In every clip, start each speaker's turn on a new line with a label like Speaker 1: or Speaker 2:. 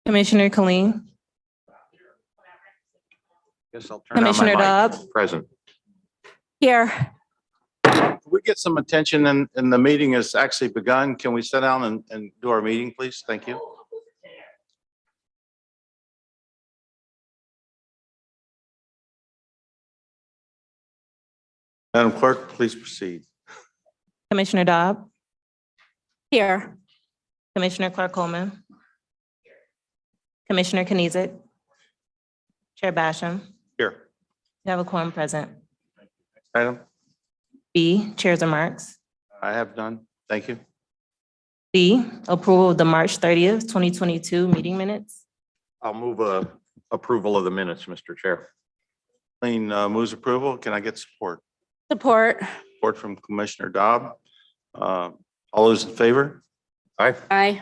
Speaker 1: Commissioner Colleen,
Speaker 2: Guess I'll turn on my
Speaker 1: Commissioner
Speaker 2: mic.
Speaker 1: Dobb.
Speaker 2: Present.
Speaker 1: Here.
Speaker 2: Can we get some attention and the meeting has actually begun. Can we sit down and do our meeting, please? Thank you. Madam Clerk, please proceed.
Speaker 1: Commissioner Dobb. Here. Commissioner Clark Coleman. Commissioner Kniezek. Chair Basham.
Speaker 2: Here.
Speaker 1: You have a quorum present.
Speaker 2: Item,
Speaker 1: B, Chair's remarks.
Speaker 2: I have none. Thank you.
Speaker 1: B, approval of the March 30th, 2022 meeting minutes.
Speaker 2: I'll move approval of the minutes, Mr. Chair. Clean moves approval. Can I get support?
Speaker 1: Support.
Speaker 2: Support from Commissioner Dobb. All those in favor? Aye.
Speaker 1: Aye.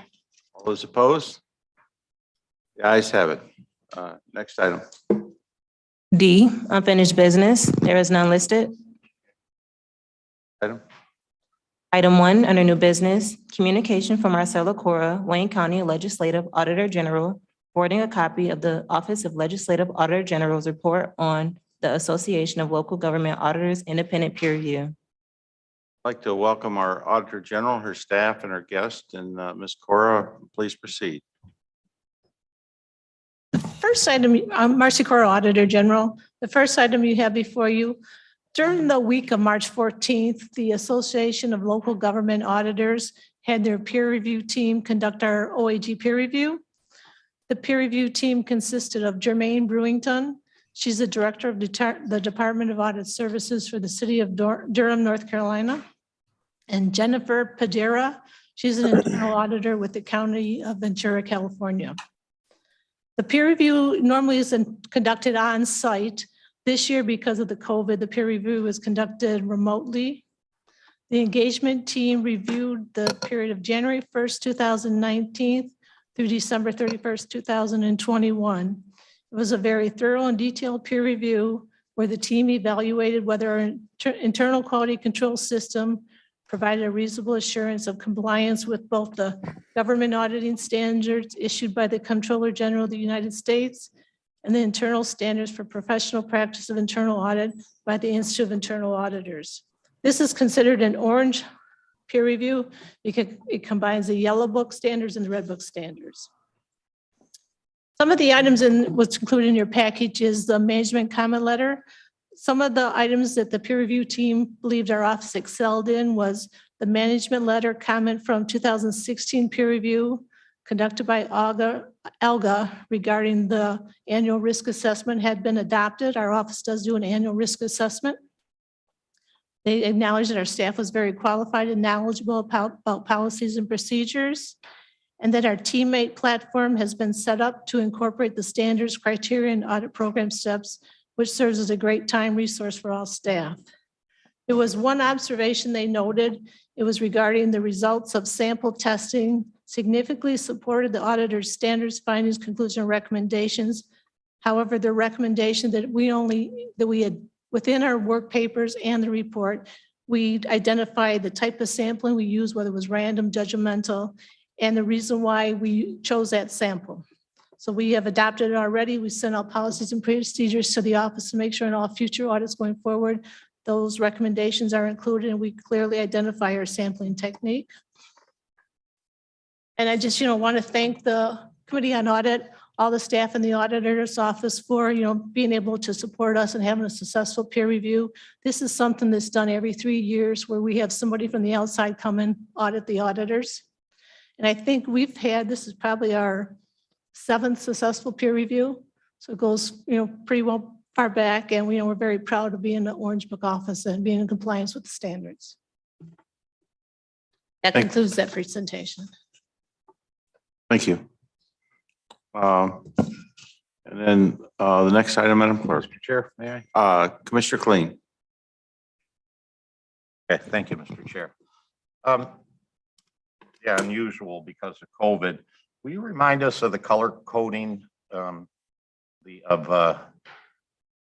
Speaker 2: All those opposed? The ayes have it. Next item.
Speaker 1: D, unfinished business. There is none listed.
Speaker 2: Item.
Speaker 1: Item 1, under new business, communication from Marcella Cora, Wayne County Legislative Auditor General, forwarding a copy of the Office of Legislative Auditor General's report on the Association of Local Government Auditors Independent Peer Review.
Speaker 2: I'd like to welcome our Auditor General, her staff, and her guest. And Ms. Cora, please proceed.
Speaker 3: First item, I'm Marcy Cora, Auditor General. The first item you have before you, during the week of March 14th, the Association of Local Government Auditors had their peer review team conduct our OAG peer review. The peer review team consisted of Jermaine Brewington. She's the Director of the Department of Audit Services for the City of Durham, North Carolina. And Jennifer Padera, she's an internal auditor with the County of Ventura, California. The peer review normally is conducted on site. This year, because of the COVID, the peer review was conducted remotely. The engagement team reviewed the period of January 1st, 2019 through December 31st, 2021. It was a very thorough and detailed peer review where the team evaluated whether our internal quality control system provided a reasonable assurance of compliance with both the government auditing standards issued by the Comptroller General of the United States and the internal standards for professional practice of internal audit by the Institute of Internal Auditors. This is considered an orange peer review because it combines the yellow book standards and the red book standards. Some of the items in what's included in your package is the management comment letter. Some of the items that the peer review team believed our office excelled in was the management letter comment from 2016 peer review conducted by ALGA regarding the annual risk assessment had been adopted. Our office does do an annual risk assessment. They acknowledged that our staff was very qualified and knowledgeable about policies and procedures, and that our teammate platform has been set up to incorporate the standards, criteria, and audit program steps, which serves as a great time resource for all staff. There was one observation they noted. It was regarding the results of sample testing significantly supported the auditor's standards, findings, conclusions, and recommendations. However, the recommendation that we had within our work papers and the report, we identified the type of sampling we used, whether it was random, judgmental, and the reason why we chose that sample. So we have adopted it already. We sent out policies and procedures to the office to make sure in all future audits going forward, those recommendations are included and we clearly identify our sampling technique. And I just, want to thank the Committee on Audit, all the staff in the auditor's office for, being able to support us and having a successful peer review. This is something that's done every 3 years where we have somebody from the outside come and audit the auditors. And I think this is probably our 7th successful peer review. So it goes, pretty well far back, and we're very proud to be in the Orange Book office and being in compliance with the standards. That concludes that presentation.
Speaker 2: Thank you. And then the next item, Madam Clerk.
Speaker 4: Mr. Chair, may
Speaker 2: I? Commissioner Kleen.
Speaker 4: Okay, thank you, Mr. Chair. Yeah, unusual because of COVID. Will you remind us of the color coding of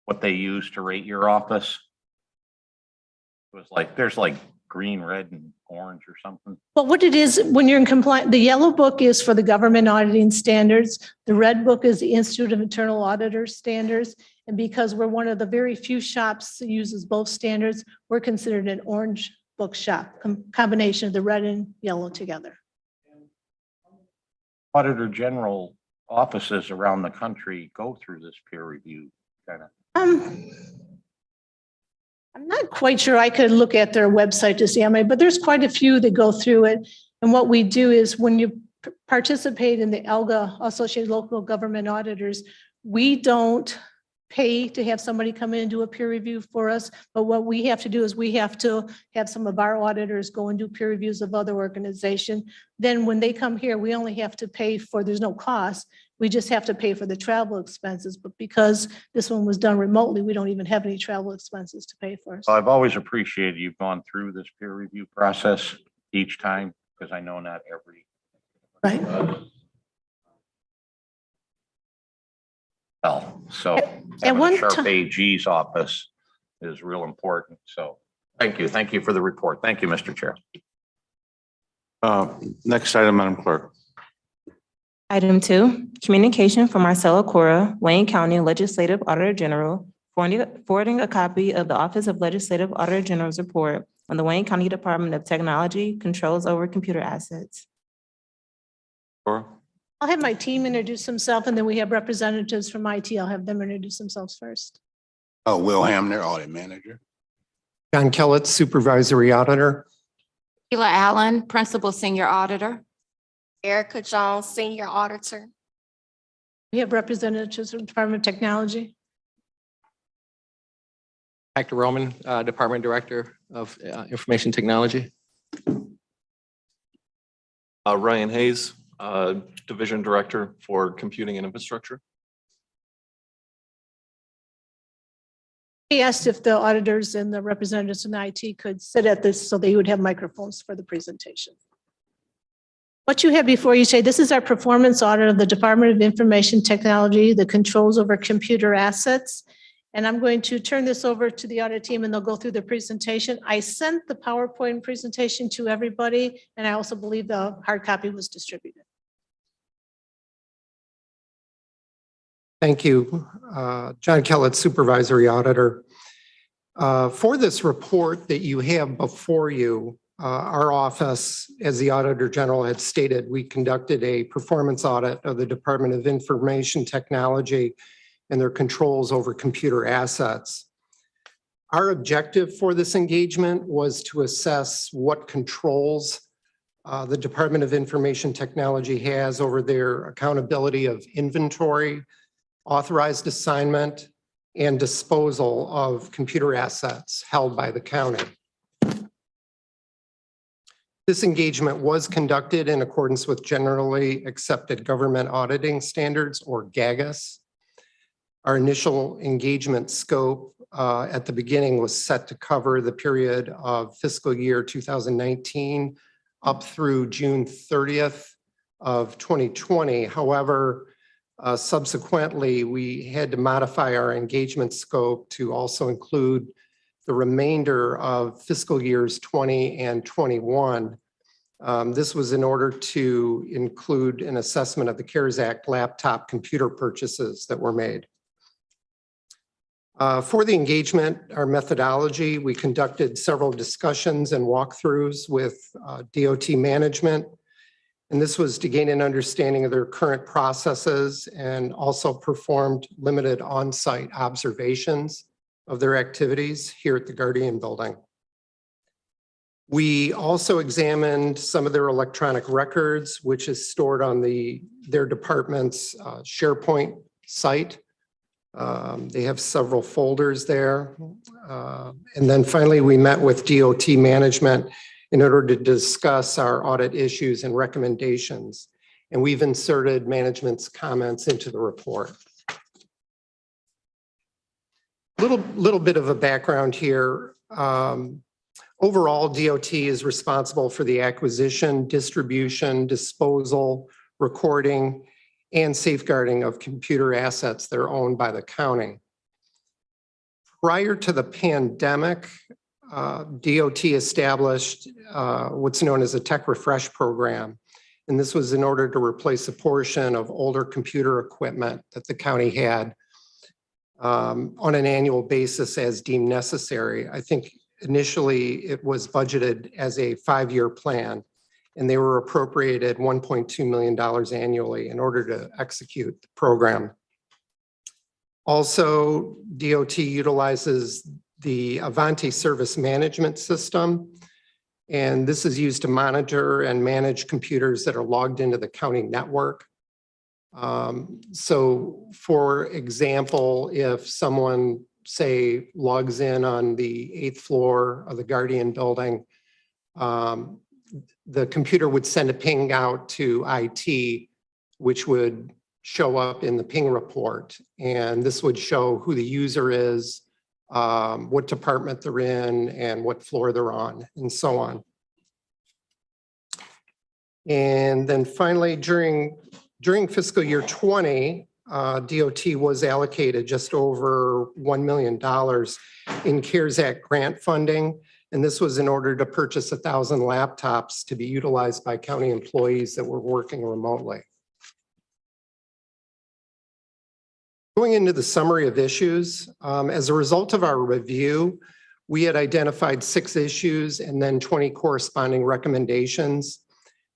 Speaker 4: what they use to rate your office? It was like there's like green, red, and orange or something.
Speaker 3: But what it is, when you're in compliance, the yellow book is for the government auditing standards. The red book is the Institute of Internal Auditors standards. And because we're one of the very few shops that uses both standards, we're considered an orange book shop, combination of the red and yellow together.
Speaker 4: Auditor General offices around the country go through this peer review kind of.
Speaker 3: I'm not quite sure. I could look at their website to see how many, but there's quite a few that go through it. And what we do is when you participate in the ALGA, Associated Local Government Auditors, we don't pay to have somebody come in and do a peer review for us. But what we have to do is we have to have some of our auditors go and do peer reviews of other organizations. Then when they come here, we only have to pay for, there's no cost. We just have to pay for the travel expenses. But because this one was done remotely, we don't even have any travel expenses to pay for.
Speaker 4: I've always appreciated you've gone through this peer review process each time, because I know not every.
Speaker 3: Right.
Speaker 4: Well, so
Speaker 3: At
Speaker 4: having
Speaker 3: one
Speaker 4: a sharp
Speaker 3: ti-
Speaker 4: AG's office is real important. So thank you. Thank you for the report. Thank you, Mr. Chair.
Speaker 2: Next item, Madam Clerk.
Speaker 1: Item 2, communication from Marcella Cora, Wayne County Legislative Auditor General, forwarding a copy of the Office of Legislative Auditor General's report on the Wayne County Department of Technology Controls over Computer Assets.
Speaker 2: Cora?
Speaker 3: I'll have my team introduce themselves, and then we have representatives from IT. I'll have them introduce themselves first.
Speaker 5: Will Hamner, Audit Manager.
Speaker 6: John Kellett, Supervisory Auditor.
Speaker 7: Sheila Allen, Principal Senior Auditor.
Speaker 8: Erica Jones, Senior Auditor.
Speaker 3: We have representatives from Department of Technology.
Speaker 9: Hector Roman, Department Director of Information Technology.
Speaker 10: Ryan Hayes, Division Director for Computing and Infrastructure.
Speaker 3: He asked if the auditors and the representatives from IT could sit at this so they would have microphones for the presentation. What you have before you say, this is our performance audit of the Department of Information Technology, the controls over computer assets. And I'm going to turn this over to the audit team and they'll go through the presentation. I sent the PowerPoint presentation to everybody, and I also believe the hard copy was distributed.
Speaker 6: Thank you. John Kellett, Supervisory Auditor. For this report that you have before you, our office, as the Auditor General had stated, we conducted a performance audit of the Department of Information Technology and their controls over computer assets. Our objective for this engagement was to assess what controls the Department of Information Technology has over their accountability of inventory, authorized assignment, and disposal of computer assets held by the county. This engagement was conducted in accordance with Generally Accepted Government Auditing Standards, or GAGAS. Our initial engagement scope at the beginning was set to cover the period of fiscal year 2019 up through June 30th of 2020. However, subsequently, we had to modify our engagement scope to also include the remainder of fiscal years 20 and 21. This was in order to include an assessment of the CARES Act laptop computer purchases that were made. For the engagement, our methodology, we conducted several discussions and walkthroughs with DOT management. And this was to gain an understanding of their current processes and also performed limited on-site observations of their activities here at the Guardian Building. We also examined some of their electronic records, which is stored on their department's SharePoint site. They have several folders there. And then finally, we met with DOT management in order to discuss our audit issues and recommendations. And we've inserted management's comments into the report. Little bit of a background here. Overall, DOT is responsible for the acquisition, distribution, disposal, recording, and safeguarding of computer assets that are owned by the county. Prior to the pandemic, DOT established what's known as a tech refresh program. And this was in order to replace a portion of older computer equipment that the county had on an annual basis as deemed necessary. I think initially it was budgeted as a 5-year plan, and they were appropriated $1.2 million annually in order to execute the program. Also, DOT utilizes the Avanti service management system, and this is used to monitor and manage computers that are logged into the county network. So for example, if someone, say, logs in on the 8th floor of the Guardian building, the computer would send a ping out to IT, which would show up in the ping report. And this would show who the user is, what department they're in, and what floor they're on, and so on. And then finally, during fiscal year 20, DOT was allocated just over $1 million in CARES Act grant funding. And this was in order to purchase 1,000 laptops to be utilized by county employees that were working remotely. Going into the summary of issues, as a result of our review, we had identified 6 issues and then 20 corresponding recommendations.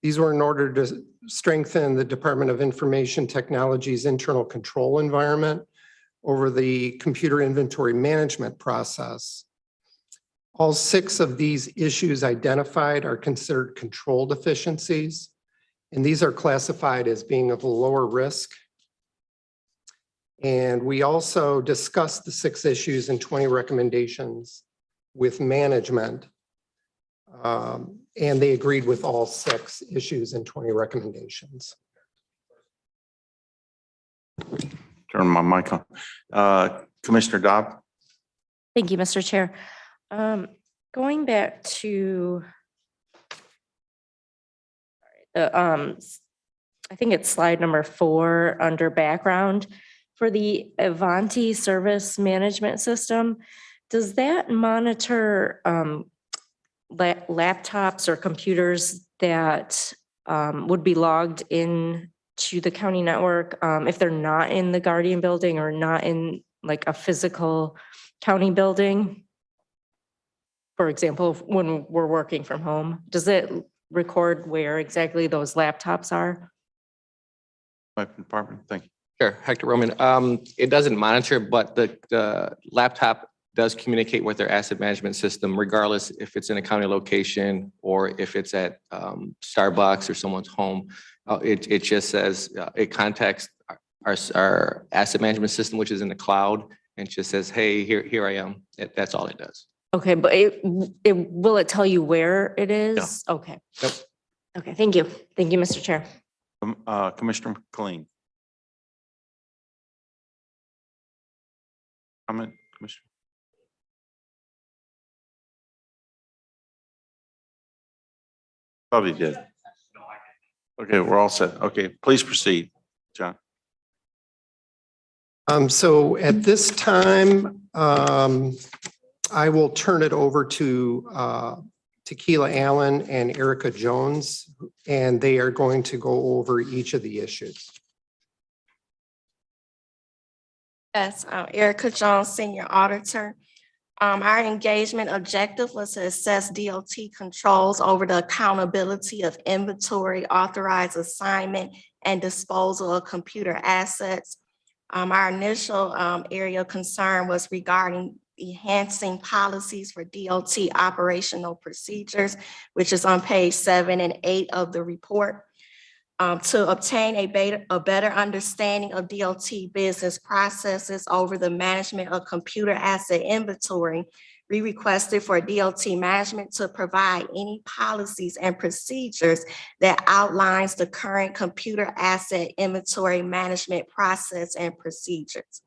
Speaker 6: These were in order to strengthen the Department of Information Technology's internal control environment over the computer inventory management process. All 6 of these issues identified are considered control deficiencies, and these are classified as being of a lower risk. And we also discussed the 6 issues and 20 recommendations with management. And they agreed with all 6 issues and 20 recommendations.
Speaker 2: Turn my mic on. Commissioner Dobb?
Speaker 11: Thank you, Mr. Chair. Going back to I think it's slide number 4 under background for the Avanti service management system. Does that monitor laptops or computers that would be logged in to the county network if they're not in the Guardian building or not in like a physical county building? For example, when we're working from home, does it record where exactly those laptops are?
Speaker 2: Department, thank you.
Speaker 9: Sure, Hector Roman. It doesn't monitor, but the laptop does communicate with their asset management system, regardless if it's in a county location or if it's at Starbucks or someone's home. It just says, it contacts our asset management system, which is in the cloud, and just says, hey, here I am. That's all it does.
Speaker 11: Okay, but will it tell you where it is?
Speaker 9: Yeah.
Speaker 11: Okay.
Speaker 9: Yep.
Speaker 11: Okay, thank you. Thank you, Mr. Chair.
Speaker 2: Commissioner McLean. Comment, Commissioner? Probably did. Okay, we're all set. Okay, please proceed, John.
Speaker 6: So at this time, I will turn it over to Tequila Allen and Erica Jones, and they are going to go over each of the issues.
Speaker 8: Yes, Erica Jones, Senior Auditor. Our engagement objective was to assess DOT controls over the accountability of inventory, authorized assignment, and disposal of computer assets. Our initial area of concern was regarding enhancing policies for DOT operational procedures, which is on page 7 and 8 of the report. To obtain a better understanding of DOT business processes over the management of computer asset inventory, we requested for DOT management to provide any policies and procedures that outlines the current computer asset inventory management process and procedures.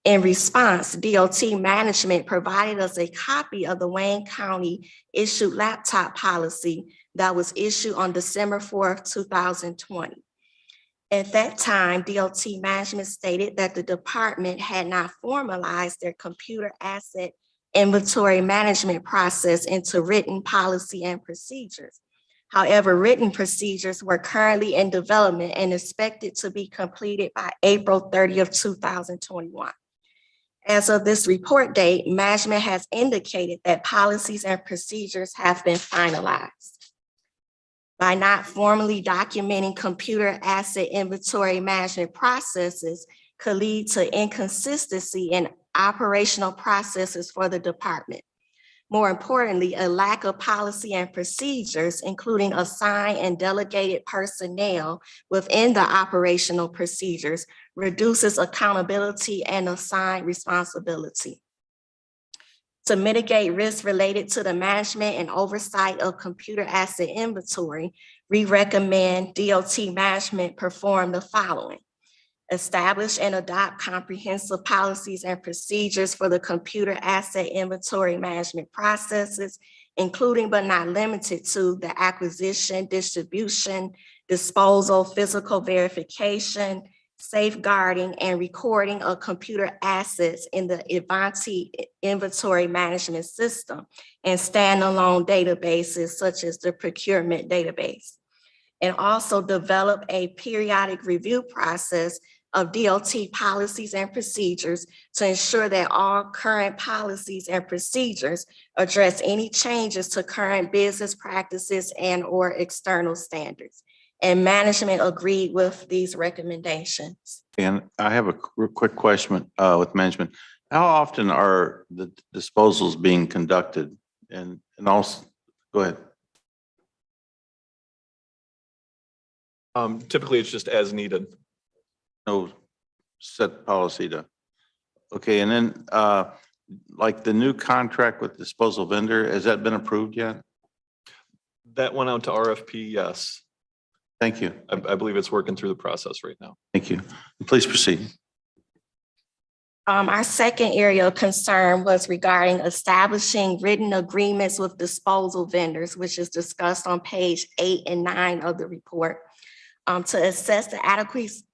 Speaker 8: In response, DOT management provided us a copy of the Wayne County issued laptop policy that was issued on December 4th, 2020. At that time, DOT management stated that the department had not formalized their computer asset inventory management process into written policy and procedures. However, written procedures were currently in development and expected to be completed by April 30th, 2021. As of this report date, management has indicated that policies and procedures have been finalized. By not formally documenting computer asset inventory management processes could lead to inconsistency in operational processes for the department. More importantly, a lack of policy and procedures, including assigned and delegated personnel within the operational procedures, reduces accountability and assigned responsibility. To mitigate risks related to the management and oversight of computer asset inventory, we recommend DOT management perform the following: establish and adopt comprehensive policies and procedures for the computer asset inventory management processes, including but not limited to the acquisition, distribution, disposal, physical verification, safeguarding, and recording of computer assets in the Avanti inventory management system and standalone databases such as the procurement database. And also develop a periodic review process of DOT policies and procedures to ensure that all current policies and procedures address any changes to current business practices and/or external standards. And management agreed with these recommendations.
Speaker 2: And I have a quick question with management. How often are the disposals being conducted? And also, go ahead.
Speaker 10: Typically, it's just as needed.
Speaker 2: No set policy to, okay, and then like the new contract with disposal vendor, has that been approved yet?
Speaker 10: That went out to RFP, yes.
Speaker 2: Thank you.
Speaker 10: I believe it's working through the process right now.
Speaker 2: Thank you. Please proceed.
Speaker 8: Our second area of concern was regarding establishing written agreements with disposal vendors, which is discussed on page 8 and 9 of the report. To assess the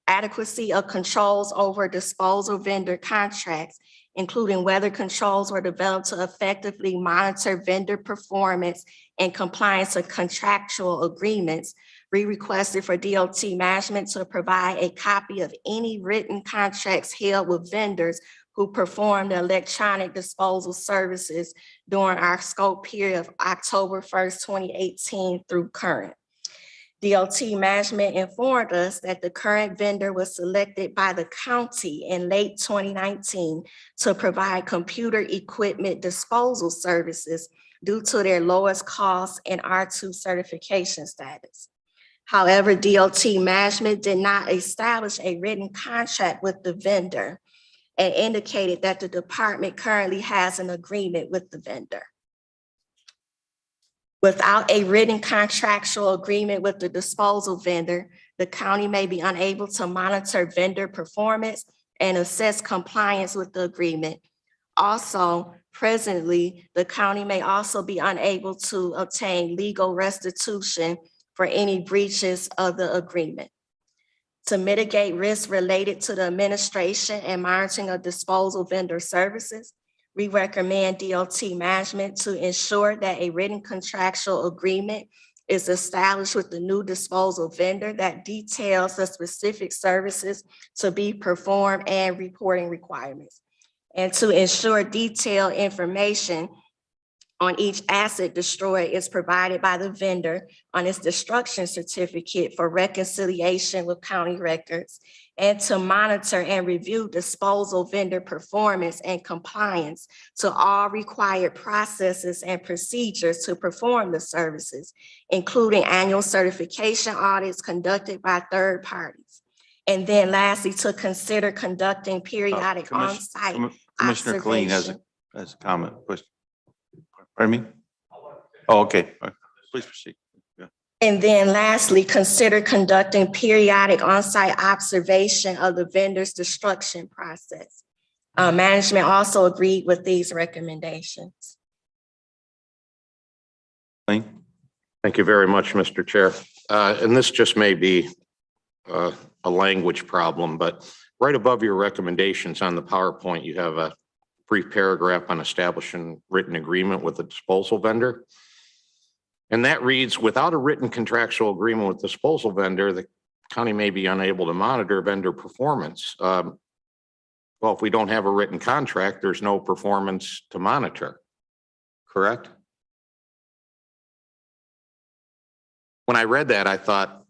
Speaker 8: adequacy of controls over disposal vendor contracts, including whether controls were developed to effectively monitor vendor performance and compliance with contractual agreements. We requested for DOT management to provide a copy of any written contracts held with vendors who performed electronic disposal services during our scope period of October 1st, 2018 through current. DOT management informed us that the current vendor was selected by the county in late 2019 to provide computer equipment disposal services due to their lowest cost and R2 certification status. However, DOT management did not establish a written contract with the vendor and indicated that the department currently has an agreement with the vendor. Without a written contractual agreement with the disposal vendor, the county may be unable to monitor vendor performance and assess compliance with the agreement. Also, presently, the county may also be unable to obtain legal restitution for any breaches of the agreement. To mitigate risks related to the administration and monitoring of disposal vendor services, we recommend DOT management to ensure that a written contractual agreement is established with the new disposal vendor that details the specific services to be performed and reporting requirements, and to ensure detailed information on each asset destroyed is provided by the vendor on its destruction certificate for reconciliation with county records, and to monitor and review disposal vendor performance and compliance to all required processes and procedures to perform the services, including annual certification audits conducted by third parties. And then lastly, to consider conducting periodic on-site
Speaker 2: Commissioner Colleen has
Speaker 8: observation.
Speaker 2: a comment. Question. Pardon me? Oh, okay. Please proceed. Yeah.
Speaker 8: And then lastly, consider conducting periodic on-site observation of the vendor's destruction process. Management also agreed with these recommendations.
Speaker 2: Colleen?
Speaker 4: Thank you very much, Mr. Chair. And this just may be a language problem, but right above your recommendations on the PowerPoint, you have a brief paragraph on establishing written agreement with the disposal vendor. And that reads, without a written contractual agreement with disposal vendor, the county may be unable to monitor vendor performance. Well, if we don't have a written contract, there's no performance to monitor, correct? When I read that, I thought,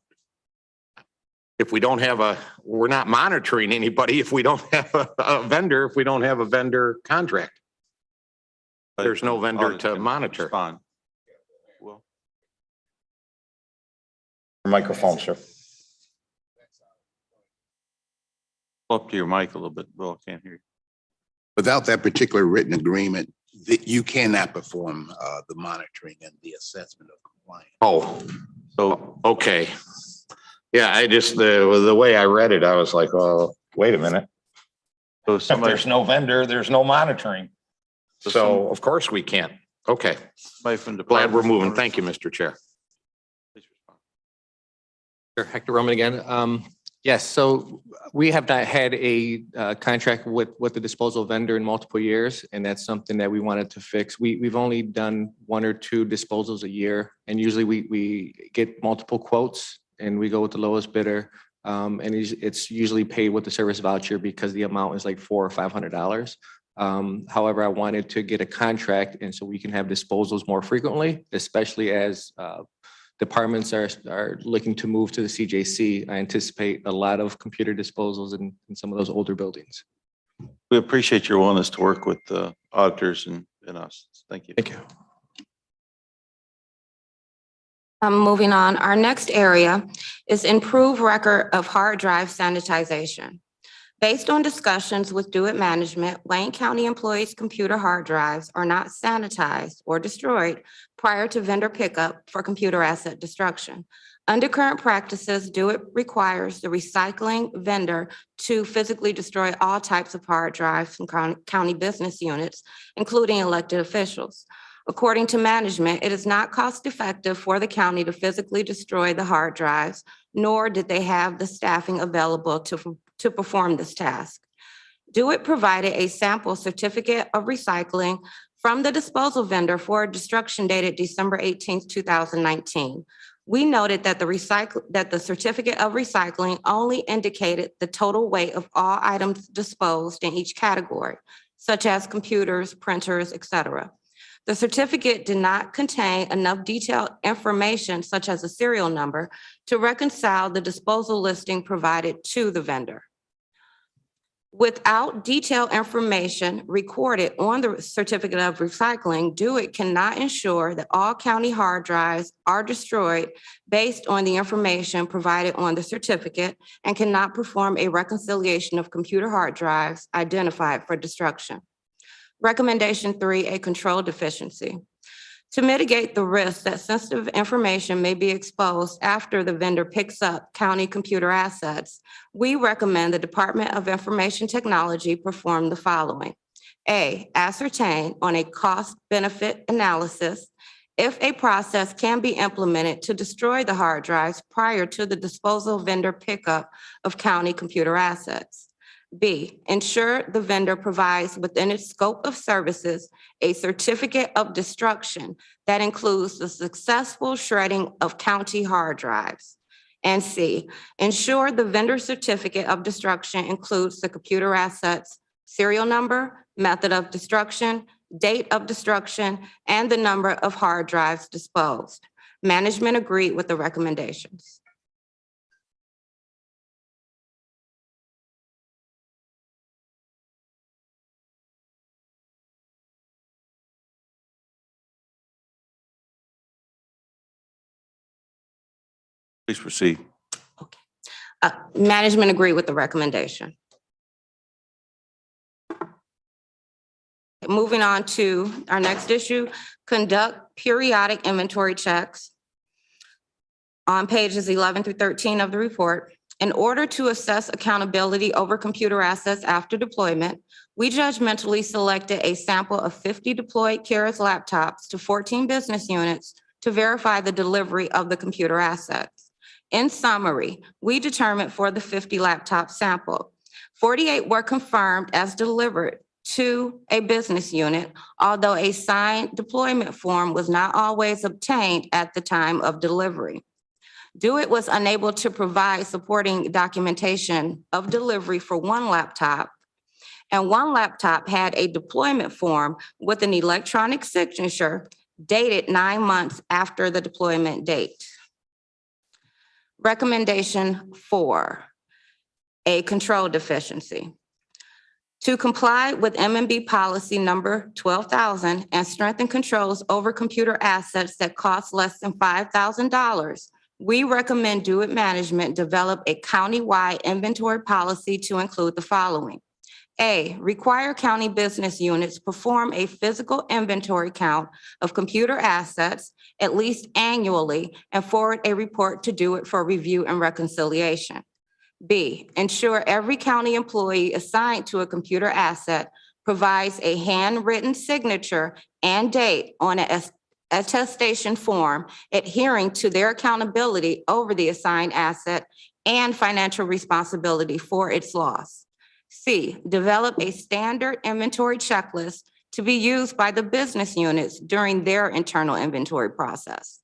Speaker 4: if we don't have we're not monitoring anybody if we don't have a vendor, if we don't have a vendor contract. There's no vendor
Speaker 2: Audit
Speaker 4: to
Speaker 2: can
Speaker 4: monitor.
Speaker 2: respond. Well,
Speaker 4: Microphone, sir.
Speaker 2: up to your mic a little bit. Bill, I can't hear you.
Speaker 5: Without that particular written agreement, that you cannot perform the monitoring and the assessment of compliance.
Speaker 4: Oh,
Speaker 2: So
Speaker 4: okay. Yeah, I just, the way I read it, I was like, oh, wait a minute.
Speaker 2: So
Speaker 4: If
Speaker 2: somebody,
Speaker 4: there's no vendor, there's no monitoring.
Speaker 2: So
Speaker 4: So of course we can't. Okay,
Speaker 2: somebody from the.
Speaker 4: glad we're moving. Thank you, Mr. Chair.
Speaker 2: Please respond.
Speaker 9: Sure, Hector Roman again. Yes, so we have not had a contract with the disposal vendor in multiple years, and that's something that we wanted to fix. We've only done 1 or 2 disposals a year, and usually we get multiple quotes and we go with the lowest bidder. And it's usually paid with the service voucher because the amount is like $400 or $500. However, I wanted to get a contract, and so we can have disposals more frequently, especially as departments are looking to move to the CJC. I anticipate a lot of computer disposals in some of those older buildings.
Speaker 2: We appreciate your willingness to work with the auditors and us. Thank you.
Speaker 9: Thank you.
Speaker 7: Moving on, our next area is improve record of hard drive sanitization. Based on discussions with Do-It Management, Wayne County employees' computer hard drives are not sanitized or destroyed prior to vendor pickup for computer asset destruction. Under current practices, Do-It requires the recycling vendor to physically destroy all types of hard drives from county business units, including elected officials. According to management, it is not cost-effective for the county to physically destroy the hard drives, nor did they have the staffing available to perform this task. Do-It provided a sample certificate of recycling from the disposal vendor for a destruction dated December 18th, 2019. We noted that the certificate of recycling only indicated the total weight of all items disposed in each category, such as computers, printers, etc. The certificate did not contain enough detailed information, such as a serial number, to reconcile the disposal listing provided to the vendor. Without detailed information recorded on the certificate of recycling, Do-It cannot ensure that all county hard drives are destroyed based on the information provided on the certificate and cannot perform a reconciliation of computer hard drives identified for destruction. Recommendation 3, a control deficiency. To mitigate the risk that sensitive information may be exposed after the vendor picks up county computer assets, we recommend the Department of Information Technology perform the following. A, ascertain on a cost-benefit analysis if a process can be implemented to destroy the hard drives prior to the disposal vendor pickup of county computer assets. B, ensure the vendor provides within its scope of services a certificate of destruction that includes the successful shredding of county hard drives. And C, ensure the vendor certificate of destruction includes the computer assets, serial number, method of destruction, date of destruction, and the number of hard drives disposed. Management agreed with the recommendations.
Speaker 2: Please proceed.
Speaker 7: Management agreed with the recommendation. Moving on to our next issue, conduct periodic inventory checks. On pages 11 through 13 of the report, in order to assess accountability over computer assets after deployment, we judgmentally selected a sample of 50 deployed Keras laptops to 14 business units to verify the delivery of the computer assets. In summary, we determined for the 50 laptop sample, 48 were confirmed as delivered to a business unit, although a signed deployment form was not always obtained at the time of delivery. DoIT was unable to provide supporting documentation of delivery for one laptop, and one laptop had a deployment form with an electronic signature dated 9 months after the deployment date. Recommendation 4, a control deficiency. To comply with M&B policy number 12,000 and strengthen controls over computer assets that cost less than $5,000, we recommend DoIT Management develop a county-wide inventory policy to include the following. A, require county business units perform a physical inventory count of computer assets at least annually and forward a report to DoIT for review and reconciliation. B, ensure every county employee assigned to a computer asset provides a handwritten signature and date on an attestation form adhering to their accountability over the assigned asset and financial responsibility for its loss. C, develop a standard inventory checklist to be used by the business units during their internal inventory process.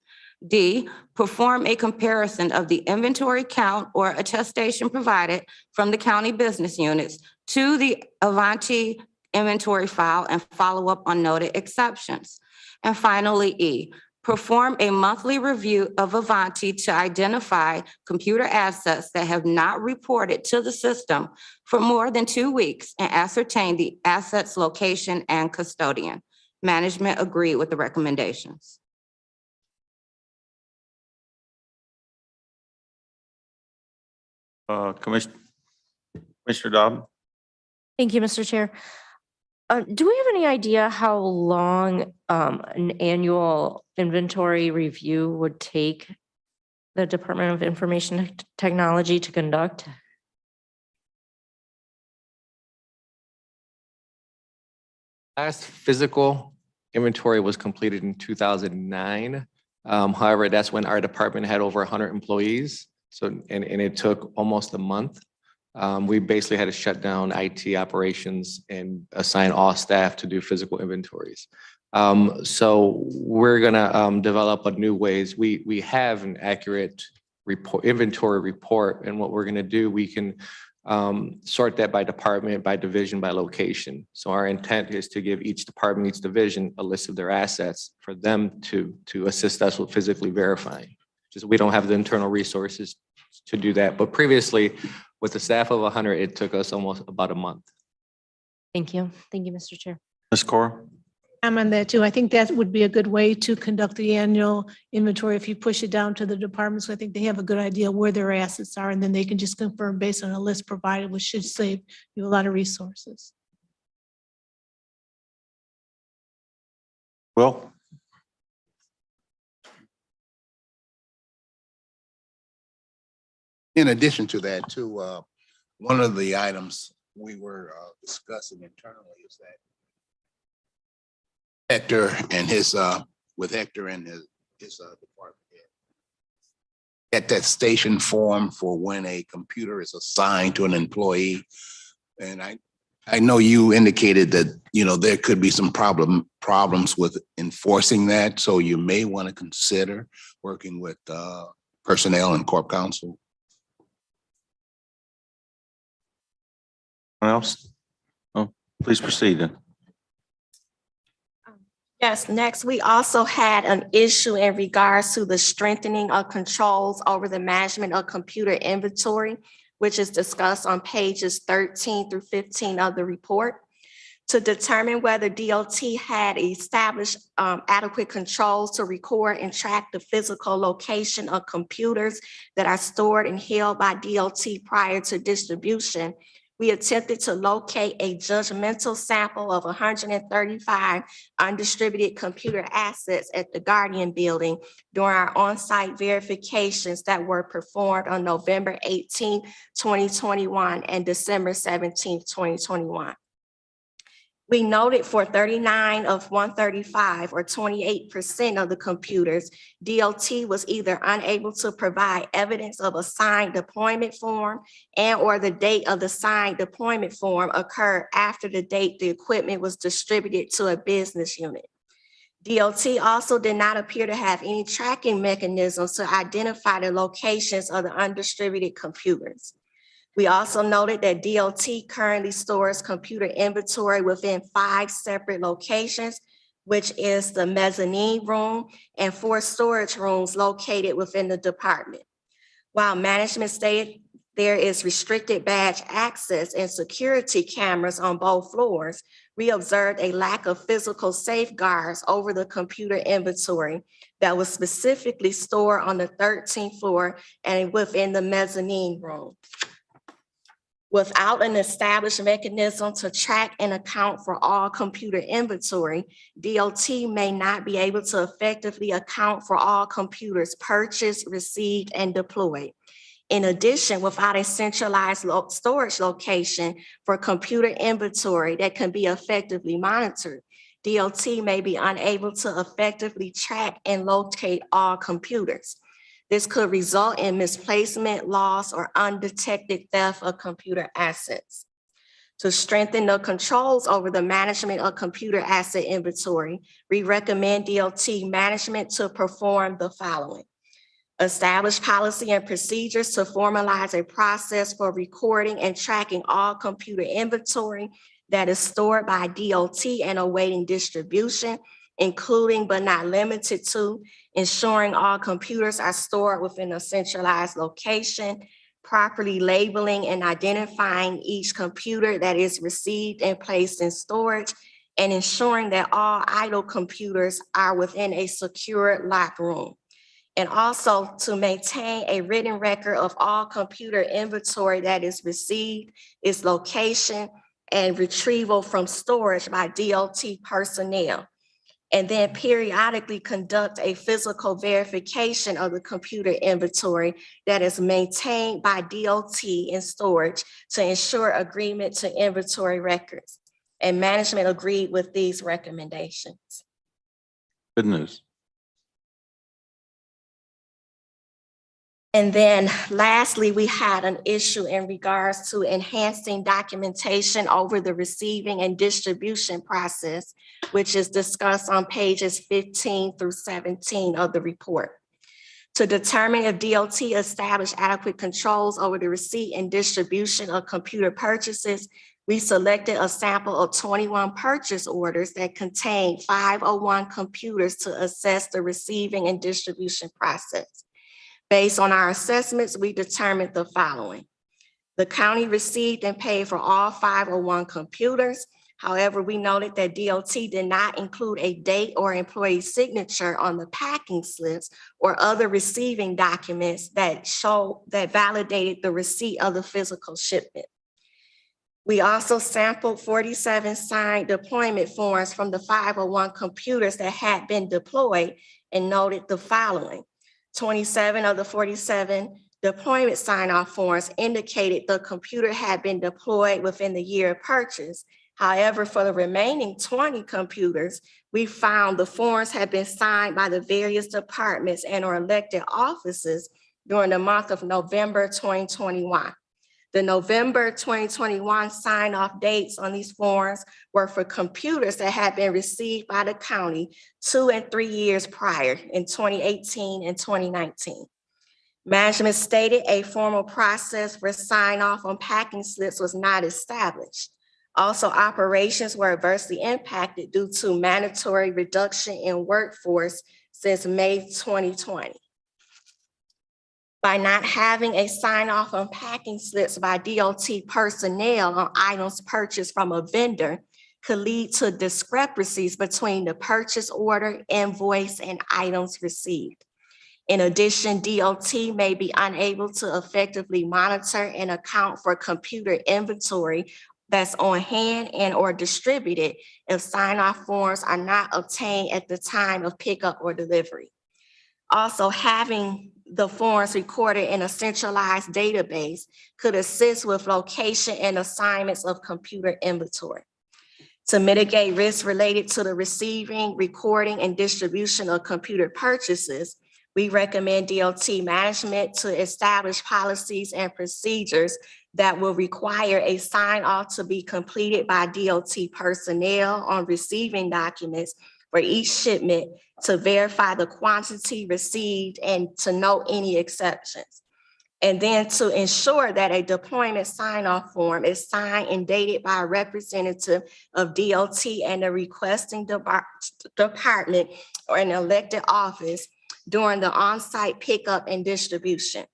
Speaker 7: D, perform a comparison of the inventory count or attestation provided from the county business units to the Avanti inventory file and follow up on noted exceptions. And finally, E, perform a monthly review of Avanti to identify computer assets that have not reported to the system for more than 2 weeks and ascertain the asset's location and custodian. Management agreed with the recommendations.
Speaker 2: Commissioner Dobbin?
Speaker 11: Thank you, Mr. Chair. Do we have any idea how long an annual inventory review would take the Department of Information Technology to conduct?
Speaker 9: Last physical inventory was completed in 2009. However, that's when our department had over 100 employees. So, and it took almost a month. We basically had to shut down IT operations and assign all staff to do physical inventories. So we're gonna develop a new ways. We have an accurate report, inventory report, and what we're gonna do, we can sort that by department, by division, by location. So our intent is to give each department, each division, a list of their assets for them to assist us with physically verifying. Just we don't have the internal resources to do that. But previously, with the staff of 100, it took us almost about a month.
Speaker 11: Thank you. Thank you, Mr. Chair.
Speaker 2: Ms. Cora?
Speaker 3: I'm on that too. I think that would be a good way to conduct the annual inventory if you push it down to the departments. I think they have a good idea where their assets are, and then they can just confirm based on a list provided, which should save you a lot of resources.
Speaker 2: Will?
Speaker 5: In addition to that, too, one of the items we were discussing internally is that Hector and his, with Hector and his department head, at that station form for when a computer is assigned to an employee. And I know you indicated that, you know, there could be some problems with enforcing that. So you may want to consider working with personnel and corp counsel.
Speaker 2: Anyone else? Oh, please proceed then.
Speaker 8: Yes, next, we also had an issue in regards to the strengthening of controls over the management of computer inventory, which is discussed on pages 13 through 15 of the report. To determine whether DOT had established adequate controls to record and track the physical location of computers that are stored and held by DOT prior to distribution, we attempted to locate a judgmental sample of 135 undistributed computer assets at the Guardian Building during our on-site verifications that were performed on November 18, 2021 and December 17, 2021. We noted for 39 of 135 or 28% of the computers, DOT was either unable to provide evidence of a signed deployment form and or the date of the signed deployment form occurred after the date the equipment was distributed to a business unit. DOT also did not appear to have any tracking mechanisms to identify the locations of the undistributed computers. We also noted that DOT currently stores computer inventory within 5 separate locations, which is the mezzanine room and 4 storage rooms located within the department. While management stated there is restricted badge access and security cameras on both floors, we observed a lack of physical safeguards over the computer inventory that was specifically stored on the 13th floor and within the mezzanine room. Without an established mechanism to track and account for all computer inventory, DOT may not be able to effectively account for all computers purchased, received, and deployed. In addition, without a centralized storage location for computer inventory that can be effectively monitored, DOT may be unable to effectively track and locate all computers. This could result in misplacement, loss, or undetected theft of computer assets. To strengthen the controls over the management of computer asset inventory, we recommend DOT management to perform the following. Establish policy and procedures to formalize a process for recording and tracking all computer inventory that is stored by DOT and awaiting distribution, including but not limited to ensuring all computers are stored within a centralized location, properly labeling and identifying each computer that is received and placed in storage, and ensuring that all idle computers are within a secure locked room. And also to maintain a written record of all computer inventory that is received, its location, and retrieval from storage by DOT personnel. And then periodically conduct a physical verification of the computer inventory that is maintained by DOT in storage to ensure agreement to inventory records. And management agreed with these recommendations.
Speaker 2: Good news.
Speaker 8: And then lastly, we had an issue in regards to enhancing documentation over the receiving and distribution process, which is discussed on pages 15 through 17 of the report. To determine if DOT established adequate controls over the receipt and distribution of computer purchases, we selected a sample of 21 purchase orders that contained 501 computers to assess the receiving and distribution process. Based on our assessments, we determined the following. The county received and paid for all 501 computers. However, we noted that DOT did not include a date or employee signature on the packing slips or other receiving documents that validated the receipt of the physical shipment. We also sampled 47 signed deployment forms from the 501 computers that had been deployed and noted the following. 27 of the 47 deployment sign-off forms indicated the computer had been deployed within the year of purchase. However, for the remaining 20 computers, we found the forms had been signed by the various departments and or elected offices during the month of November 2021. The November 2021 sign-off dates on these forms were for computers that had been received by the county 2 and 3 years prior in 2018 and 2019. Management stated a formal process for sign-off on packing slips was not established. Also, operations were adversely impacted due to mandatory reduction in workforce since May 2020. By not having a sign-off on packing slips by DOT personnel on items purchased from a vendor could lead to discrepancies between the purchase order, invoice, and items received. In addition, DOT may be unable to effectively monitor and account for computer inventory that's on hand and or distributed if sign-off forms are not obtained at the time of pickup or delivery. Also, having the forms recorded in a centralized database could assist with location and assignments of computer inventory. To mitigate risks related to the receiving, recording, and distribution of computer purchases, we recommend DOT management to establish policies and procedures that will require a sign-off to be completed by DOT personnel on receiving documents for each shipment to verify the quantity received and to note any exceptions. And then to ensure that a deployment sign-off form is signed and dated by a representative of DOT and the requesting department or an elected office during the on-site pickup and distribution.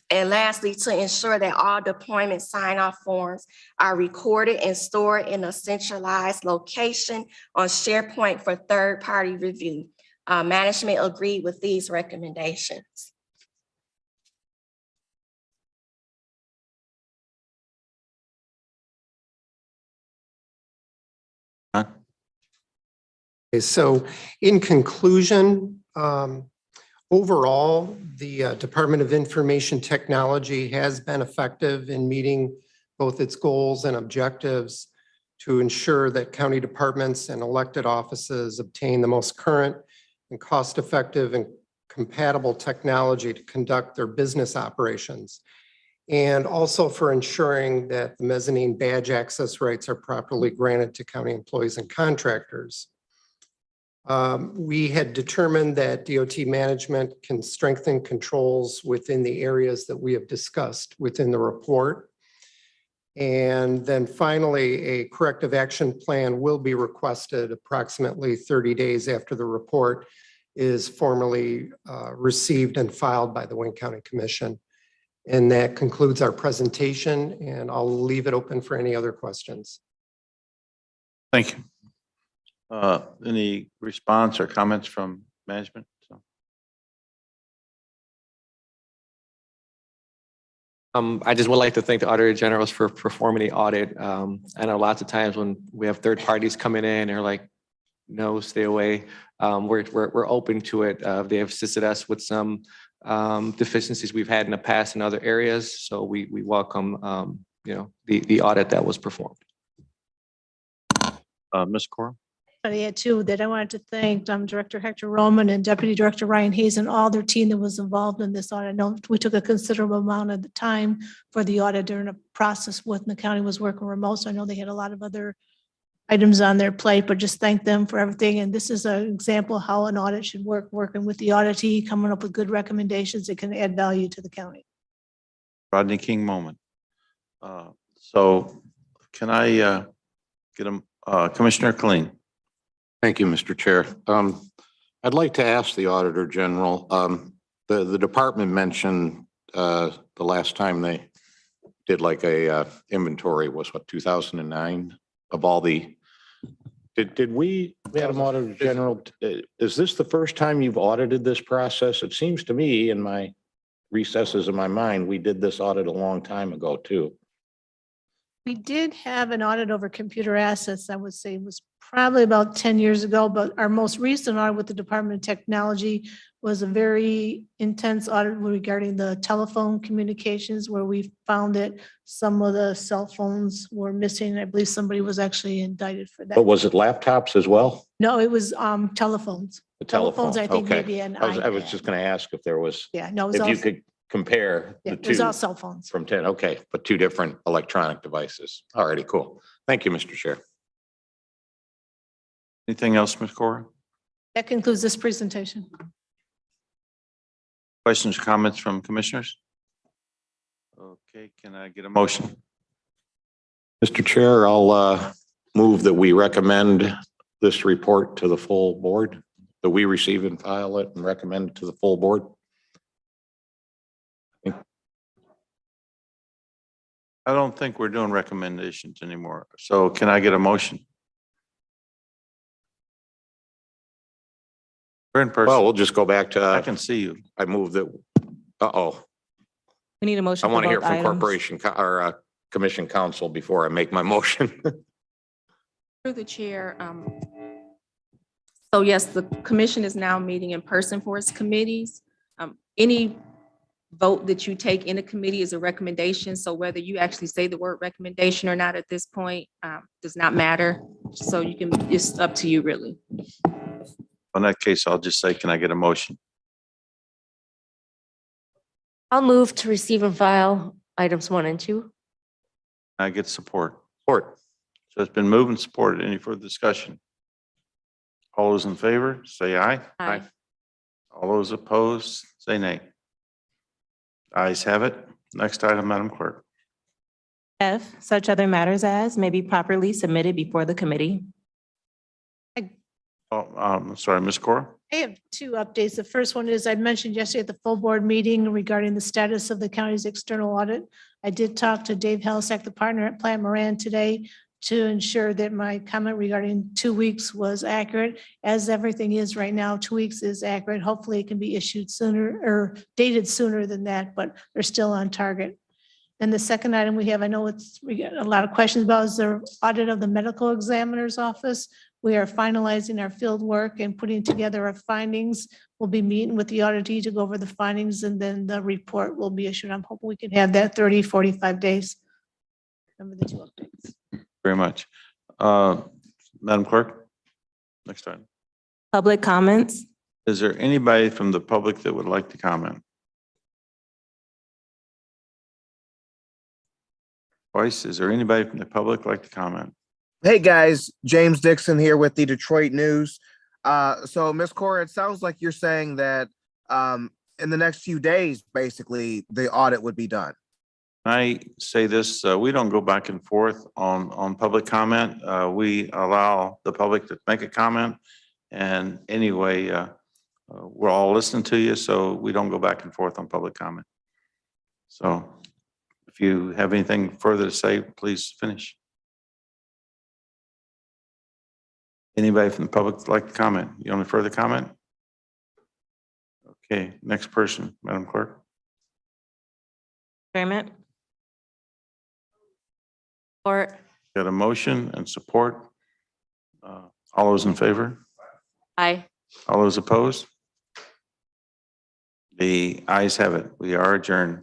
Speaker 8: And lastly, to ensure that all deployment sign-off forms are recorded and stored in a centralized location on SharePoint for third-party review. Management agreed with these recommendations.
Speaker 6: Okay, so in conclusion, overall, the Department of Information Technology has been effective in meeting both its goals and objectives to ensure that county departments and elected offices obtain the most current and cost-effective and compatible technology to conduct their business operations. And also for ensuring that the mezzanine badge access rights are properly granted to county employees and contractors. We had determined that DOT management can strengthen controls within the areas that we have discussed within the report. And then finally, a corrective action plan will be requested approximately 30 days after the report is formally received and filed by the Wayne County Commission. And that concludes our presentation, and I'll leave it open for any other questions.
Speaker 2: Thank you. Any response or comments from management?
Speaker 9: I just would like to thank the Auditor Generals for performing the audit. I know lots of times when we have third parties coming in, they're like, no, stay away. We're open to it. They have assisted us with some deficiencies we've had in the past in other areas. So we welcome, the audit that was performed.
Speaker 2: Ms. Cora?
Speaker 3: I add too that I wanted to thank Director Hector Roman and Deputy Director Ryan Hayes and all their team that was involved in this audit. I know we took a considerable amount of the time for the audit during the process when the county was working remote. So I know they had a lot of other items on their plate, but just thank them for everything. And this is an example of how an audit should work, working with the auditee, coming up with good recommendations that can add value to the county.
Speaker 2: Rodney King moment. So can I get Commissioner Kleen?
Speaker 4: Thank you, Mr. Chair. I'd like to ask the Auditor General, the department mentioned the last time they did like a inventory was what, 2009 of all the, did we, Madam Auditor General, is this the first time you've audited this process? It seems to me in my recesses of my mind, we did this audit a long time ago too.
Speaker 3: We did have an audit over computer assets, I would say was probably about 10 years ago, but our most recent audit with the Department of Technology was a very intense audit regarding the telephone communications where we found that some of the cell phones were missing. I believe somebody was actually indicted for that.
Speaker 4: But was it laptops as well?
Speaker 3: No, it was telephones.
Speaker 4: The telephones,
Speaker 3: I think
Speaker 4: okay.
Speaker 3: maybe an
Speaker 4: I was
Speaker 3: iPad.
Speaker 4: just going to ask if there was,
Speaker 3: Yeah, no, it was
Speaker 4: if
Speaker 3: all,
Speaker 4: you could compare
Speaker 3: yeah,
Speaker 4: the
Speaker 3: it was
Speaker 4: two
Speaker 3: all cell phones.
Speaker 4: from 10, okay, but two different electronic devices. All righty, cool. Thank you, Mr. Chair.
Speaker 2: Anything else, Ms. Cora?
Speaker 3: That concludes this presentation.
Speaker 2: Questions, comments from commissioners? Okay, can I get a motion?
Speaker 4: Mr. Chair, I'll move that we recommend this report to the full board, that we receive and file it and recommend it to the full board.
Speaker 2: I don't think we're doing recommendations anymore. So can I get a motion? We're in
Speaker 4: Well,
Speaker 2: person.
Speaker 4: we'll just go back
Speaker 2: I
Speaker 4: to,
Speaker 2: can see you.
Speaker 4: I move that,
Speaker 1: We need a motion.
Speaker 4: I want to
Speaker 1: for
Speaker 4: hear
Speaker 1: both
Speaker 4: from
Speaker 1: items.
Speaker 4: corporation or commission counsel before I make my motion.
Speaker 12: Through the chair, so yes, the commission is now meeting in person for its committees. Any vote that you take in a committee is a recommendation. So whether you actually say the word recommendation or not at this point, does not matter. So you can, it's up to you really.
Speaker 2: In that case, I'll just say, can I get a motion?
Speaker 11: I'll move to receive and file items 1 and 2.
Speaker 2: Can I get support?
Speaker 4: Support.
Speaker 2: So it's been moved and supported. Any further discussion? All those in favor, say aye.
Speaker 11: Aye.
Speaker 2: All those opposed, say nay. Ayes have it. Next item, Madam Clerk.
Speaker 1: F, such other matters as may be properly submitted before the committee.
Speaker 2: Oh, sorry, Ms. Cora?
Speaker 3: I have 2 updates. The first one is I mentioned yesterday at the full board meeting regarding the status of the county's external audit. I did talk to Dave Helsack, the partner at Plant Moran today, to ensure that my comment regarding 2 weeks was accurate. As everything is right now, 2 weeks is accurate. Hopefully it can be issued sooner or dated sooner than that, but they're still on target. And the second item we have, I know we get a lot of questions about, is the audit of the medical examiner's office. We are finalizing our field work and putting together our findings. We'll be meeting with the auditee to go over the findings, and then the report will be issued. I'm hoping we can have that 30, 45 days. Remember the 2 updates.
Speaker 2: Very much. Madam Clerk, next item.
Speaker 1: Public comments.
Speaker 2: Is there anybody from the public that would like to comment? Twice, is there anybody from the public like to comment?
Speaker 13: Hey guys, James Dixon here with the Detroit News. So Ms. Cora, it sounds like you're saying that in the next few days, basically, the audit would be done.
Speaker 2: I say this, we don't go back and forth on public comment. We allow the public to make a comment. And anyway, we're all listening to you, so we don't go back and forth on public comment. So if you have anything further to say, please finish. Anybody from the public like to comment? You want any further comment? Okay, next person, Madam Clerk.
Speaker 1: Chairman.
Speaker 11: Or
Speaker 2: Got a motion and support. All those in favor?
Speaker 11: aye.
Speaker 2: All those opposed? The ayes have it. We are adjourned.